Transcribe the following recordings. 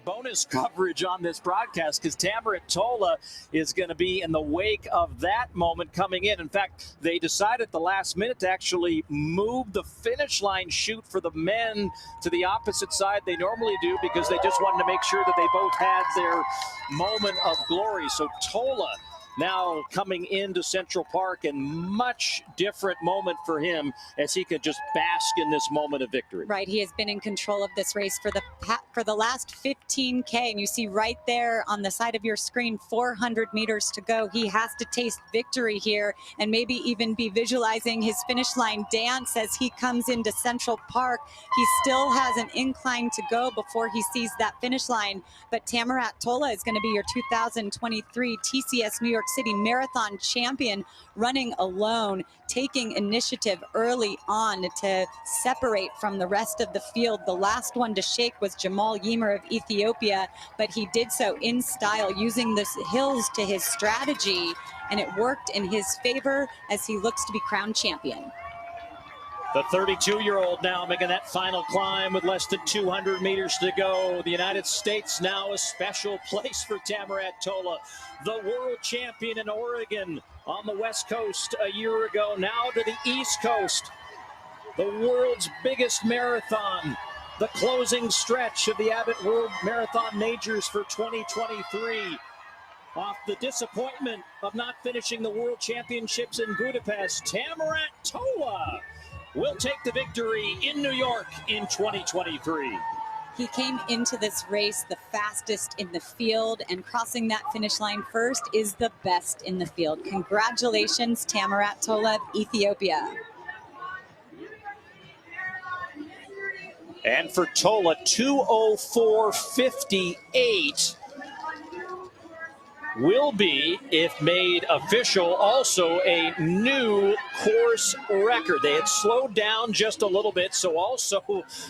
bonus coverage on this broadcast because Tamirat Tola is going to be in the wake of that moment coming in. In fact, they decided at the last minute to actually move the finish line shoot for the men to the opposite side they normally do because they just wanted to make sure that they both had their moment of glory. So Tola now coming into Central Park, and much different moment for him as he could just bask in this moment of victory. Right, he has been in control of this race for the last 15K, and you see right there on the side of your screen, 400 meters to go. He has to taste victory here and maybe even be visualizing his finish line dance as he comes into Central Park. He still has an incline to go before he sees that finish line, but Tamirat Tola is going to be your 2023 TCS New York City Marathon champion, running alone, taking initiative early on to separate from the rest of the field. The last one to shake was Jemal Yimer of Ethiopia, but he did so in style, using the hills to his strategy, and it worked in his favor as he looks to be crowned champion. The 32-year-old now making that final climb with less than 200 meters to go. The United States now a special place for Tamirat Tola, the world champion in Oregon on the West Coast a year ago, now to the East Coast. The world's biggest marathon, the closing stretch of the Abbott World Marathon Majors for 2023. Off the disappointment of not finishing the World Championships in Budapest, Tamirat Tola will take the victory in New York in 2023. He came into this race the fastest in the field, and crossing that finish line first is the best in the field. Congratulations, Tamirat Tola of Ethiopia. And for Tola, 2:04:58 will be, if made official, also a new course record. They had slowed down just a little bit, so also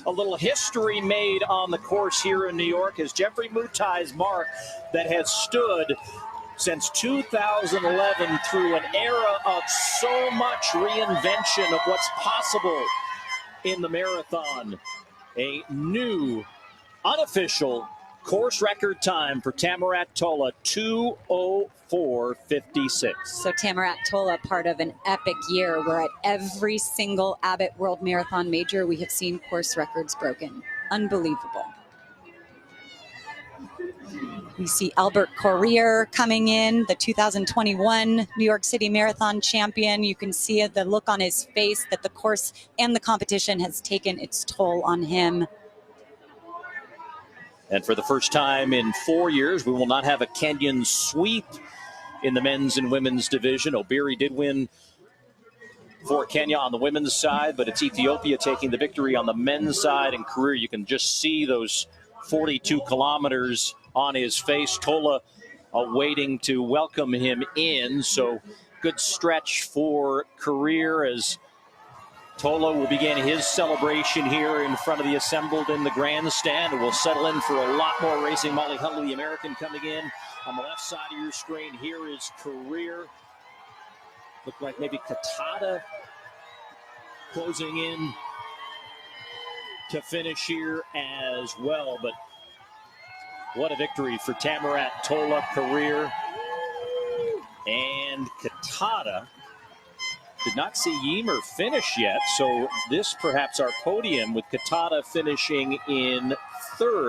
a little history made on the course here in New York as Geoffrey Mutai's mark that has stood since 2011 through an era of so much reinvention of what's possible in the marathon. A new, unofficial course record time for Tamirat Tola, 2:04:56. So Tamirat Tola, part of an epic year where at every single Abbott World Marathon Major we have seen course records broken. Unbelievable. We see Albert Courier coming in, the 2021 New York City Marathon champion. You can see the look on his face that the course and the competition has taken its toll on him. And for the first time in 4 years, we will not have a Kenyan sweep in the men's and women's division. Obiri did win for Kenya on the women's side, but it's Ethiopia taking the victory on the men's side. And Career, you can just see those 42 kilometers on his face. Tola waiting to welcome him in. So good stretch for Career as Tola will begin his celebration here in front of the assembled in the grandstand. We'll settle in for a lot more racing. Molly Huntley, the American, coming in on the left side of your screen. Here is Career. Look like maybe Katada closing in to finish here as well. But what a victory for Tamirat Tola, Career, and Katada. Did not see Yimer finish yet, so this perhaps our podium with Katada finishing in third.